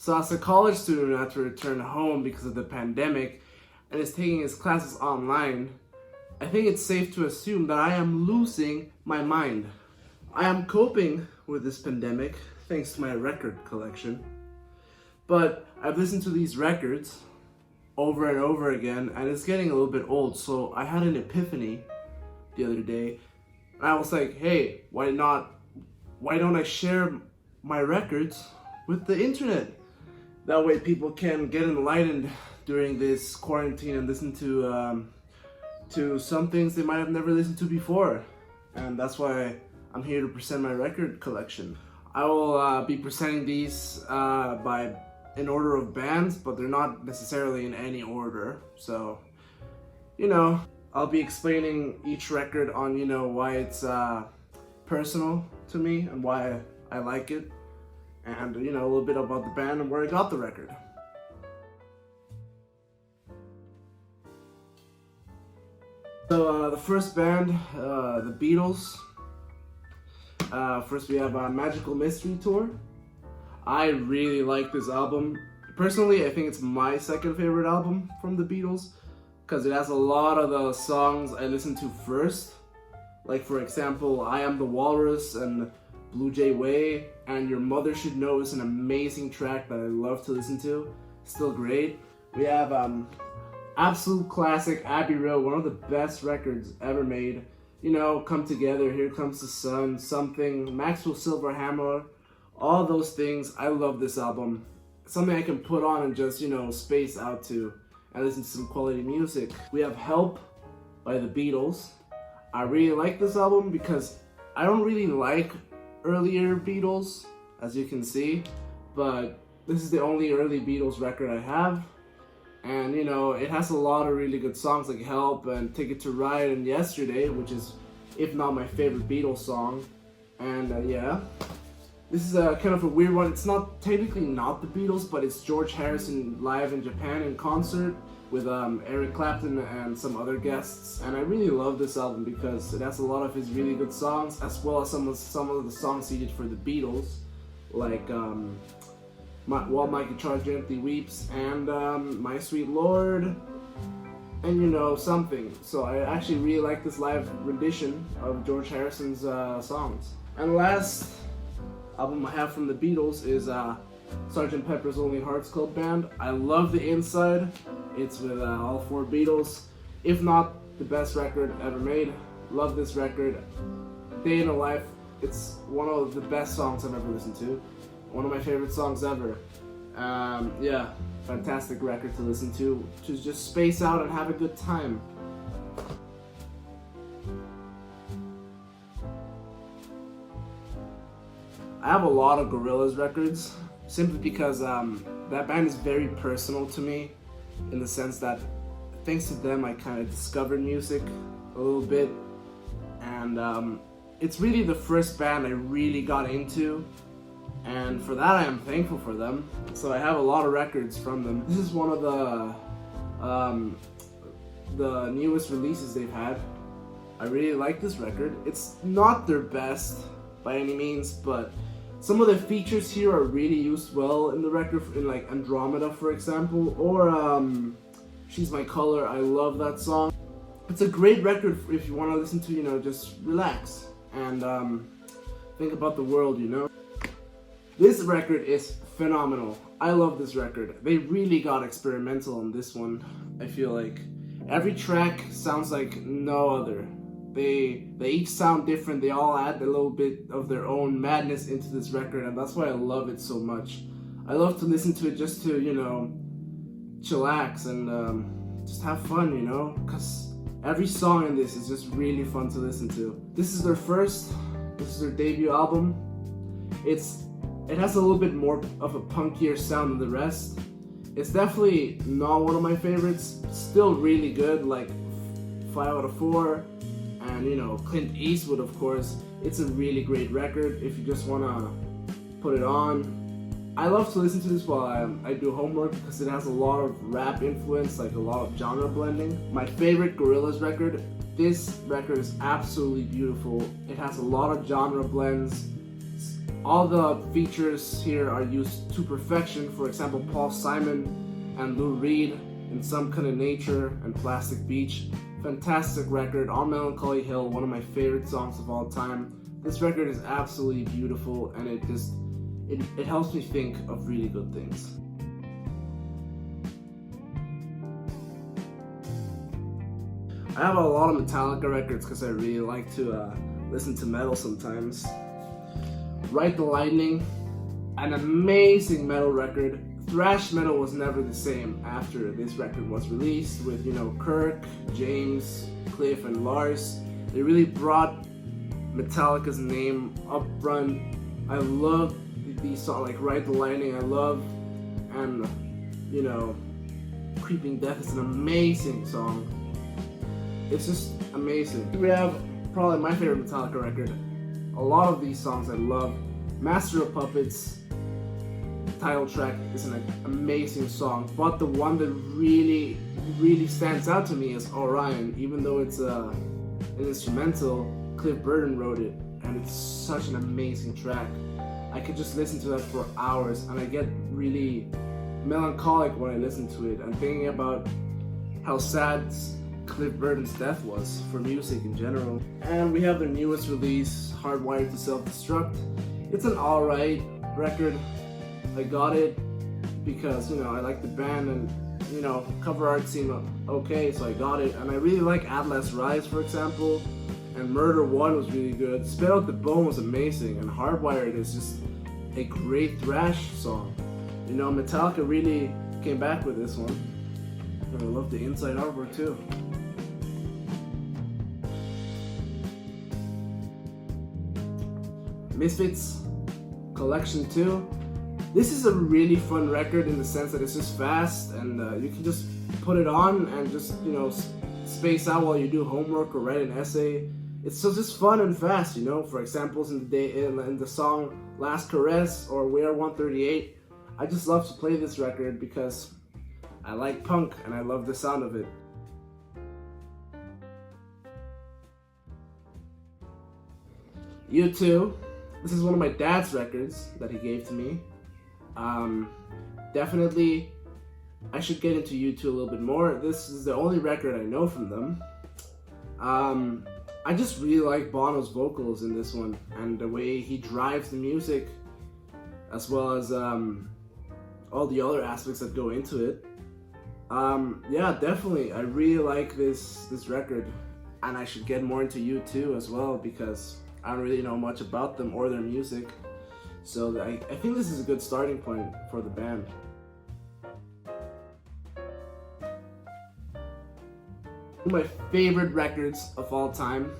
So as a college student who had to return home because of the pandemic and is taking his classes online, I think it's safe to assume that I am losing my mind. I am coping with this pandemic thanks to my record collection, but I've listened to these records over and over again and it's getting a little bit old, so I had an epiphany the other day and I was like, hey, why don't I share my records with the internet? That way people can get enlightened during this quarantine and listen to some things they might have never listened to before. And that's why I'm here to present my record collection. I will be presenting these in order of bands, but they're not necessarily in any order. So, I'll be explaining each record on, why it's personal to me and why I like it. And, a little bit about the band and where I got the record. So the first band, the Beatles. First we have Magical Mystery Tour. I really like this album. Personally, I think it's my second favorite album from the Beatles because it has a lot of the songs I listened to first. Like for example, I Am the Walrus and Blue Jay Way, and Your Mother Should Know is an amazing track that I love to listen to. Still great. We have absolute classic Abbey Road, one of the best records ever made. Come Together, Here Comes the Sun, Something, Maxwell Silverhammer, all those things. I love this album. Something I can put on and just, space out to and listen to some quality music. We have Help by the Beatles. I really like this album because I don't really like earlier Beatles, as you can see, but this is the only early Beatles record I have. And it has a lot of really good songs like Help and Ticket to Ride and Yesterday, which is, if not my favorite Beatles song. And yeah, this is a kind of a weird one. It's not technically not the Beatles, but it's George Harrison live in Japan in concert with Eric Clapton and some other guests. And I really love this album because it has a lot of his really good songs, as well as some of the songs he did for the Beatles, like While My Guitar Gently Weeps and My Sweet Lord, and Something. So I actually really like this live rendition of George Harrison's songs. And last album I have from the Beatles is Sgt. Pepper's Lonely Hearts Club Band. I love the inside. It's with all four Beatles. If not the best record ever made, love this record. Day in a Life, it's one of the best songs I've ever listened to. One of my favorite songs ever. Yeah, fantastic record to listen to just space out and have a good time. I have a lot of Gorillaz records, simply because that band is very personal to me, in the sense that thanks to them I kind of discovered music a little bit, and it's really the first band I really got into, and for that I am thankful for them. So I have a lot of records from them. This is one of the newest releases they've had. I really like this record. It's not their best by any means, but some of the features here are really used well in the record, in like Andromeda, for example, or She's My Color. I love that song. It's a great record if you want to listen to, just relax and think about the world, This record is phenomenal. I love this record. They really got experimental on this one. I feel like every track sounds like no other. They each sound different. They all add a little bit of their own madness into this record, and that's why I love it so much. I love to listen to it just to, chillax and just have fun, because every song in this is just really fun to listen to. This is their debut album. It has a little bit more of a punkier sound than the rest. It's definitely not one of my favorites. Still really good, like 5 out of 4. And Clint Eastwood, of course. It's a really great record if you just wanna put it on. I love to listen to this while I do homework because it has a lot of rap influence, like a lot of genre blending. My favorite Gorillaz record. This record is absolutely beautiful. It has a lot of genre blends. All the features here are used to perfection. For example, Paul Simon and Lou Reed in Some Kind of Nature and Plastic Beach. Fantastic record. On Melancholy Hill, one of my favorite songs of all time. This record is absolutely beautiful, and it helps me think of really good things. I have a lot of Metallica records because I really like to listen to metal sometimes. Ride the Lightning, an amazing metal record. Thrash metal was never the same after this record was released with, Kirk, James, Cliff, and Lars. They really brought Metallica's name up front. I love these songs like Ride the Lightning, I love, and Creeping Death is an amazing song. It's just amazing. We have probably my favorite Metallica record. A lot of these songs I love. Master of Puppets title track is an amazing song, but the one that really stands out to me is Orion. Even though it's an instrumental, Cliff Burton wrote it, and it's such an amazing track. I could just listen to that for hours, and I get really melancholic when I listen to it. I'm thinking about how sad Cliff Burton's death was for music in general. And we have their newest release, Hardwired to Self-Destruct. It's an alright record. I got it because, I like the band, and, cover art seemed okay, so I got it. And I really like Atlas Rise, for example, and Murder 1 was really good. Spit Out the Bone was amazing, and Hardwired is just a great thrash song. Metallica really came back with this one. And I love the inside artwork too. Misfits Collection 2. This is a really fun record in the sense that it's just fast, and you can just put it on and just space out while you do homework or write an essay. It's just fun and fast, For example, in the song Last Caress or We Are 138, I just love to play this record because I like punk and I love the sound of it. U2. This is one of my dad's records that he gave to me. Definitely, I should get into U2 a little bit more. This is the only record I know from them. I just really like Bono's vocals in this one, and the way he drives the music, as well as all the other aspects that go into it. Yeah, definitely, I really like this record, and I should get more into U2 as well because I don't really know much about them or their music. So I think this is a good starting point for the band. One of my favorite records of all time,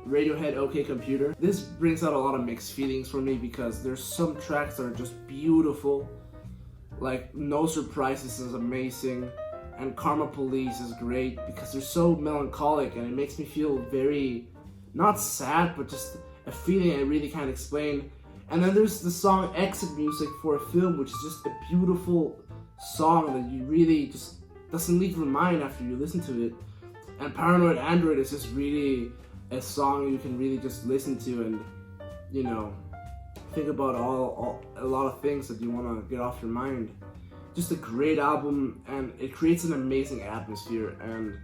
Radiohead OK Computer. This brings out a lot of mixed feelings for me because there's some tracks that are just beautiful. Like No Surprises is amazing, and Karma Police is great because they're so melancholic, and it makes me feel very, not sad, but just a feeling I really can't explain. And then there's the song Exit Music for a Film, which is just a beautiful song that you really just doesn't leave your mind after you listen to it. And Paranoid Android is just really a song you can really just listen to and, think about a lot of things that you want to get off your mind. Just a great album, and it creates an amazing atmosphere and an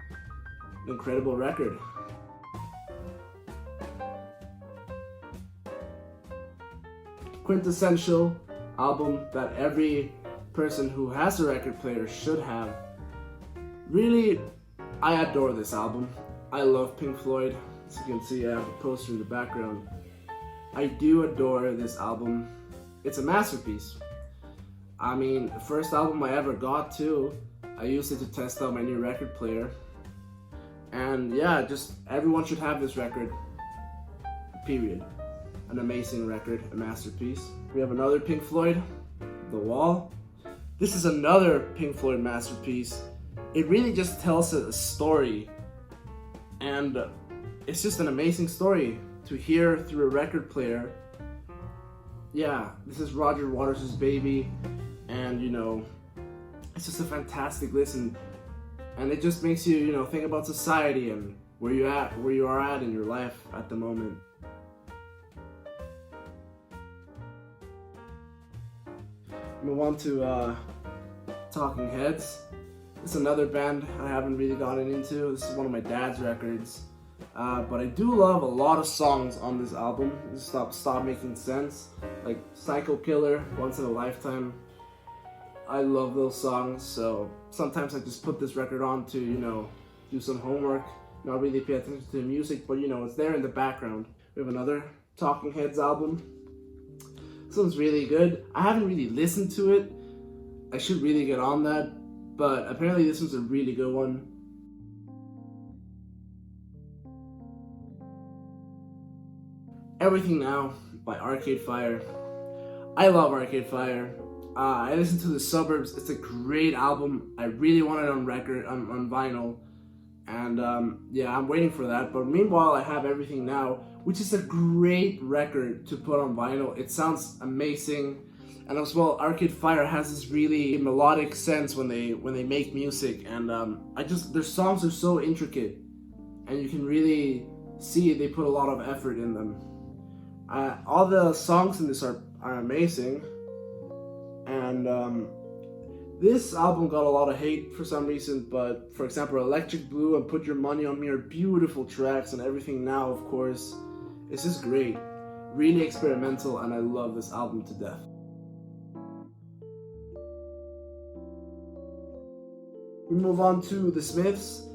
incredible record. Quintessential album that every person who has a record player should have. Really, I adore this album. I love Pink Floyd. As you can see, I have a poster in the background. I do adore this album. It's a masterpiece. I mean, the first album I ever got too. I used it to test out my new record player. And yeah, just everyone should have this record. Period. An amazing record, a masterpiece. We have another Pink Floyd, The Wall. This is another Pink Floyd masterpiece. It really just tells a story, and it's just an amazing story to hear through a record player. Yeah, this is Roger Waters' baby, and it's just a fantastic listen, and it just makes you think about society and where you are at in your life at the moment. Move on to Talking Heads. It's another band I haven't really gotten into. This is one of my dad's records. But I do love a lot of songs on this album. Stop Making Sense. Like Psycho Killer, Once in a Lifetime. I love those songs, so sometimes I just put this record on to, do some homework. Not really pay attention to the music, but it's there in the background. We have another Talking Heads album. This one's really good. I haven't really listened to it. I should really get on that, but apparently this one's a really good one. Everything Now by Arcade Fire. I love Arcade Fire. I listened to The Suburbs. It's a great album. I really want it on record, on vinyl. And yeah, I'm waiting for that. But meanwhile, I have Everything Now, which is a great record to put on vinyl. It sounds amazing. And as well, Arcade Fire has this really melodic sense when they make music. And their songs are so intricate. And you can really see they put a lot of effort in them. All the songs in this are amazing. And this album got a lot of hate for some reason, but for example, Electric Blue and Put Your Money on Me are beautiful tracks, and Everything Now, of course, is just great. Really experimental, and I love this album to death. We move on to The Smiths.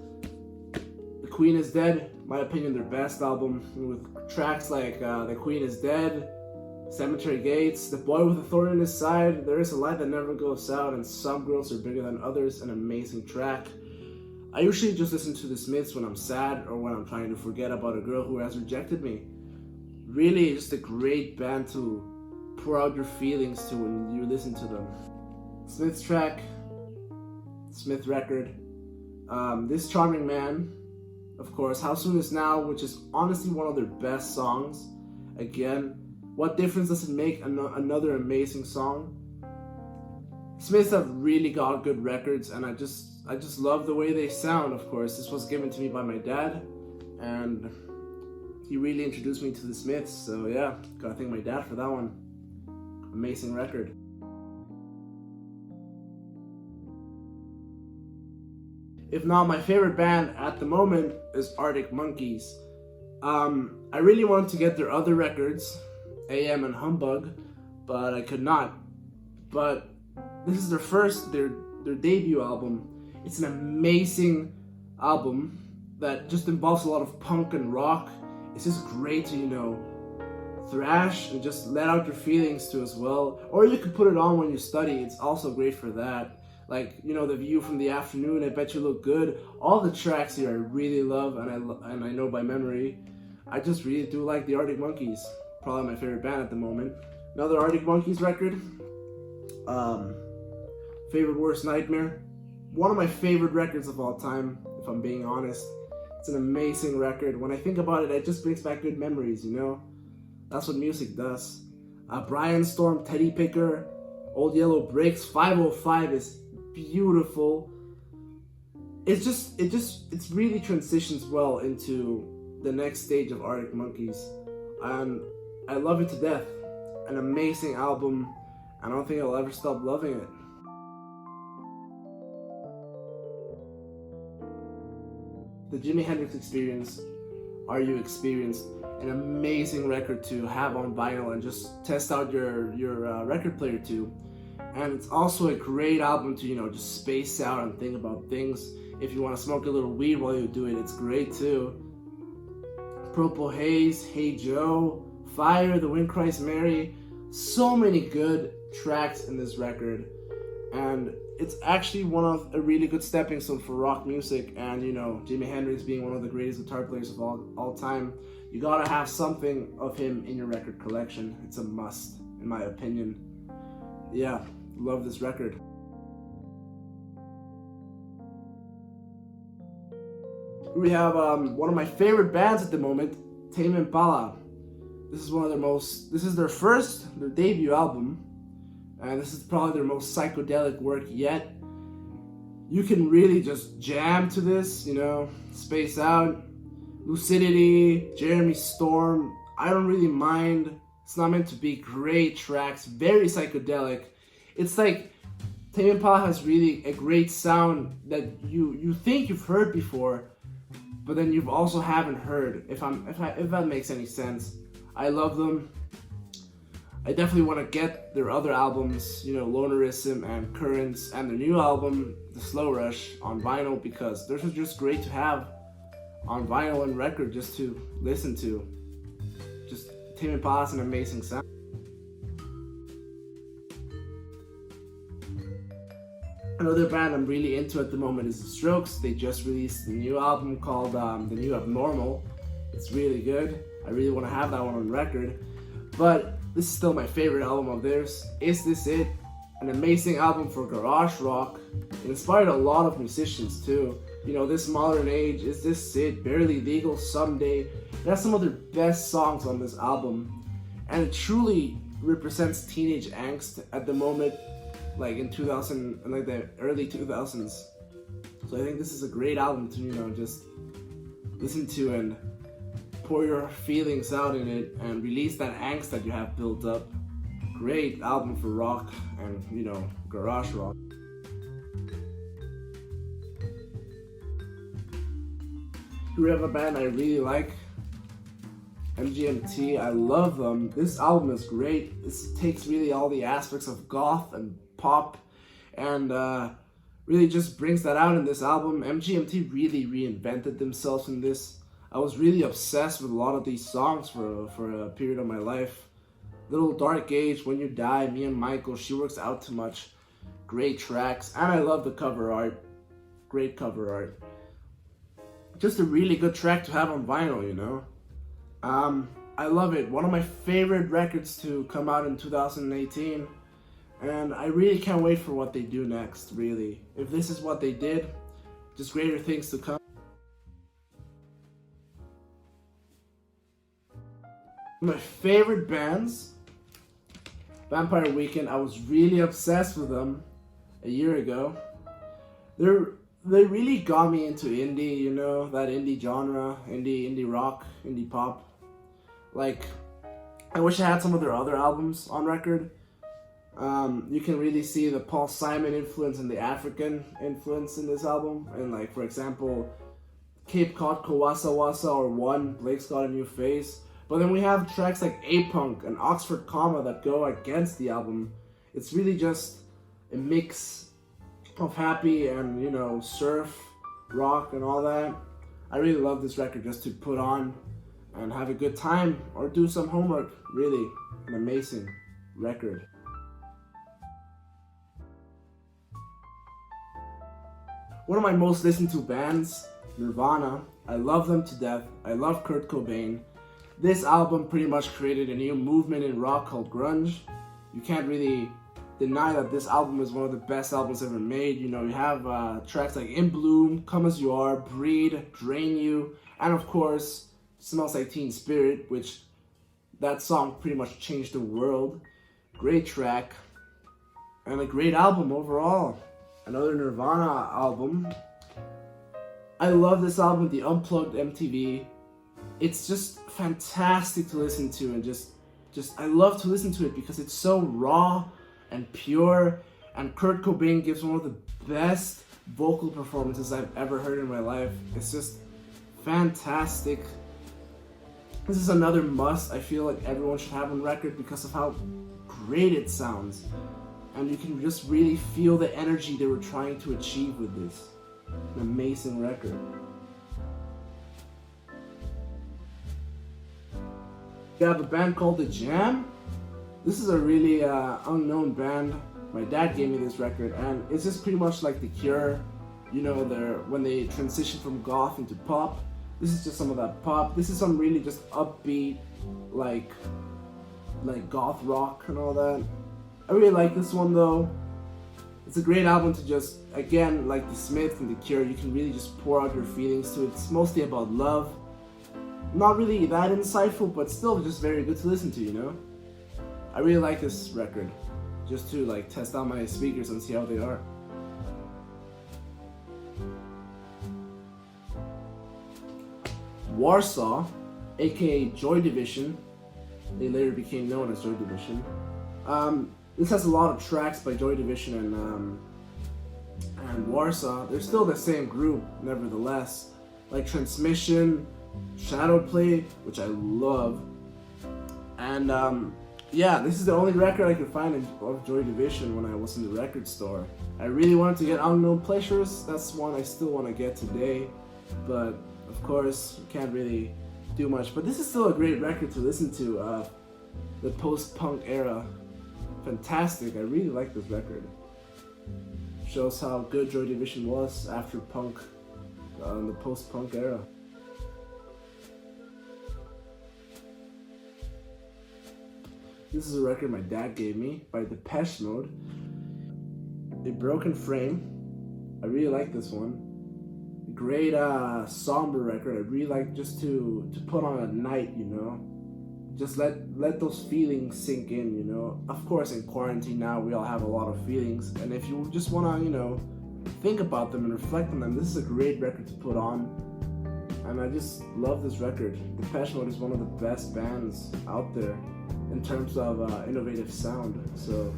The Queen is Dead. In my opinion, their best album, with tracks like The Queen is Dead, Cemetery Gates, The Boy with a Thorn in His Side, There Is a Light That Never Goes Out, and Some Girls Are Bigger Than Others, an amazing track. I usually just listen to The Smiths when I'm sad or when I'm trying to forget about a girl who has rejected me. Really, just a great band to pour out your feelings to when you listen to them. Smiths track, Smith record, This Charming Man, of course, How Soon Is Now, which is honestly one of their best songs. Again, what difference does it make? Another amazing song. Smiths have really got good records, and I just love the way they sound. Of course, this was given to me by my dad, and he really introduced me to the Smiths. So yeah, gotta thank my dad for that one. Amazing record. If not, my favorite band at the moment is Arctic Monkeys. I really wanted to get their other records, AM and Humbug, but I could not. But this is their debut album. It's an amazing album that just involves a lot of punk and rock. It's just great to, thrash and just let out your feelings to as well. Or you could put it on when you study. It's also great for that. Like, The View from the Afternoon, I Bet You Look Good. All the tracks here I really love, and I know by memory. I just really do like the Arctic Monkeys. Probably my favorite band at the moment. Another Arctic Monkeys record. Favorite Worst Nightmare. One of my favorite records of all time, if I'm being honest. It's an amazing record. When I think about it just brings back good memories, That's what music does. Brian Storm, Teddy Picker, Old Yellow Bricks, 505 is beautiful. It really transitions well into the next stage of Arctic Monkeys. And I love it to death. An amazing album. I don't think I'll ever stop loving it. The Jimi Hendrix Experience, Are You Experienced? An amazing record to have on vinyl and just test out your record player to. And it's also a great album to, just space out and think about things. If you want to smoke a little weed while you do it, it's great too. Purple Haze, Hey Joe, Fire, The Wind Cries Mary. So many good tracks in this record. And it's actually a really good stepping stone for rock music. And, Jimi Hendrix being one of the greatest guitar players of all time, you gotta have something of him in your record collection. It's a must, in my opinion. Yeah, love this record. We have one of my favorite bands at the moment, Tame Impala. This is their debut album, and this is probably their most psychedelic work yet. You can really just jam to this, space out. Lucidity, Jeremy Storm, I don't really mind. It's not meant to be great tracks, very psychedelic. It's like Tame Impala has really a great sound that you think you've heard before, but then you've also haven't heard. If that makes any sense. I love them. I definitely want to get their other albums, you know, Lonerism and Currents, and their new album, The Slow Rush, on vinyl, because those are just great to have on vinyl and record just to listen to. Just Tame Impala's an amazing sound. Another band I'm really into at the moment is The Strokes. They just released a new album called The New Abnormal. It's really good. I really want to have that one on record. But this is still my favorite album of theirs. Is This It? An amazing album for garage rock. It inspired a lot of musicians too. You know, This Modern Age, Is This It? Barely Legal, Someday. It has some of their best songs on this album. And it truly represents teenage angst at the moment, like in 2000, like the early 2000s. So I think this is a great album to, you know, just listen to and pour your feelings out in it and release that angst that you have built up. Great album for rock and, you know, garage rock. We have a band I really like, MGMT. I love them. This album is great. It takes really all the aspects of goth and pop and really just brings that out in this album. MGMT really reinvented themselves in this. I was really obsessed with a lot of these songs for a period of my life. Little Dark Age, When You Die, Me and Michael, She Works Out Too Much. Great tracks. And I love the cover art. Great cover art. Just a really good track to have on vinyl, you know. I love it. One of my favorite records to come out in 2018. And I really can't wait for what they do next, really. If this is what they did, just greater things to come. My favorite bands, Vampire Weekend. I was really obsessed with them a year ago. They really got me into indie, you know, that indie genre, indie rock, indie pop. Like, I wish I had some of their other albums on record. You can really see the Paul Simon influence and the African influence in this album. And like, for example, Cape Cod, Kawasa Wasa, or One, Blake's Got a New Face. But then we have tracks like A-Punk and Oxford Comma that go against the album. It's really just a mix of happy and, you know, surf, rock and all that. I really love this record just to put on and have a good time or do some homework. Really an amazing record. One of my most listened to bands, Nirvana. I love them to death. I love Kurt Cobain. This album pretty much created a new movement in rock called grunge. You can't really deny that this album is one of the best albums ever made. You know, you have tracks like In Bloom, Come As You Are, Breed, Drain You, and of course, Smells Like Teen Spirit, which that song pretty much changed the world. Great track, and a great album overall. Another Nirvana album. I love this album, the Unplugged MTV. It's just fantastic to listen to, and just I love to listen to it because it's so raw and pure, and Kurt Cobain gives one of the best vocal performances I've ever heard in my life. It's just fantastic. This is another must I feel like everyone should have on record because of how great it sounds. And you can just really feel the energy they were trying to achieve with this. An amazing record. We have a band called The Jam. This is a really unknown band. My dad gave me this record, and it's just pretty much like The Cure. You know, when they transition from goth into pop. This is just some of that pop. This is some really just upbeat, like goth rock and all that. I really like this one though. It's a great album to just, again, like The Smiths and The Cure, you can really just pour out your feelings to it. It's mostly about love. Not really that insightful, but still just very good to listen to, you know? I really like this record, just to like test out my speakers and see how they are. Warsaw, aka Joy Division, they later became known as Joy Division. This has a lot of tracks by Joy Division and Warsaw. They're still the same group, nevertheless. Like Transmission, Shadow Play, which I love. And yeah, this is the only record I could find of Joy Division when I was in the record store. I really wanted to get Unknown Pleasures. That's one I still want to get today. But of course, you can't really do much. But this is still a great record to listen to. The post-punk era. Fantastic. I really like this record. Shows how good Joy Division was after punk, in the post-punk era. This is a record my dad gave me by Depeche Mode. A Broken Frame. I really like this one. Great somber record. I really like just to put on at night, you know. Just let those feelings sink in, you know. Of course, in quarantine now, we all have a lot of feelings. And if you just want to, you know, think about them and reflect on them, this is a great record to put on. And I just love this record. Depeche Mode is one of the best bands out there in terms of innovative sound. So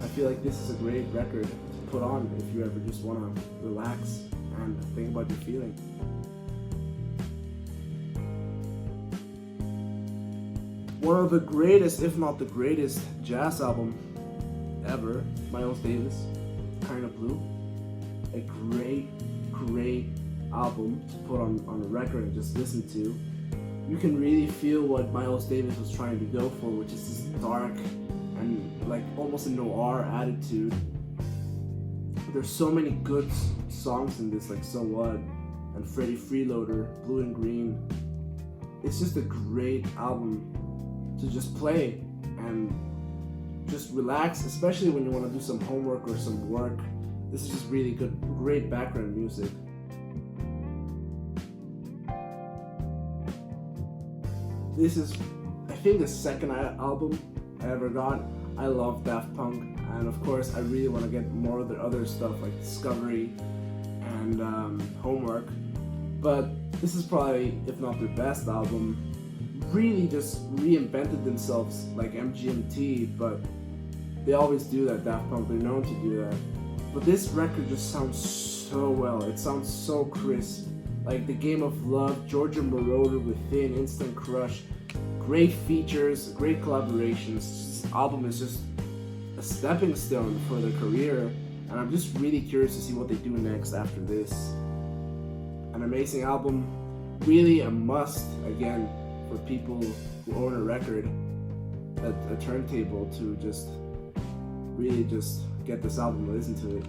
I feel like this is a great record to put on if you ever just want to relax and think about your feeling. One of the greatest, if not the greatest, jazz album ever, Miles Davis, Kind of Blue. A great album to put on a record and just listen to. You can really feel what Miles Davis was trying to go for, which is this dark and like almost a noir attitude. There's so many good songs in this, like So What, and Freddie Freeloader, Blue and Green. It's just a great album to just play and just relax, especially when you want to do some homework or some work. This is just really good, great background music. This is, I think, the second album I ever got. I love Daft Punk, and of course I really want to get more of their other stuff like Discovery and Homework. But this is probably, if not their best album. Really just reinvented themselves like MGMT, but they always do that, Daft Punk, they're known to do that. But this record just sounds so well, it sounds so crisp. Like The Game of Love, Georgia Moroder, Within, Instant Crush, great features, great collaborations. This album is just a stepping stone for their career, and I'm just really curious to see what they do next after this. An amazing album, really a must, again, for people who own a record, a turntable, to just really just get this album and listen to it.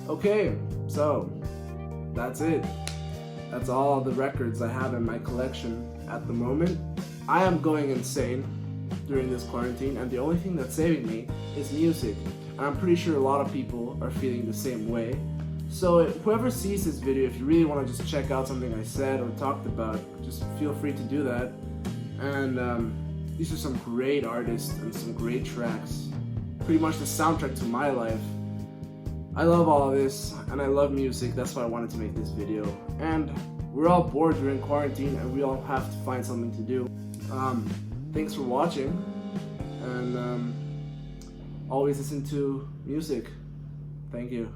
Okay, so that's it. That's all the records I have in my collection at the moment. I am going insane during this quarantine, and the only thing that's saving me is music. And I'm pretty sure a lot of people are feeling the same way. So whoever sees this video, if you really want to just check out something I said or talked about, just feel free to do that. And these are some great artists and some great tracks. Pretty much the soundtrack to my life. I love all of this, and I love music. That's why I wanted to make this video. And we're all bored during quarantine, and we all have to find something to do. Thanks for watching, and always listen to music. Thank you.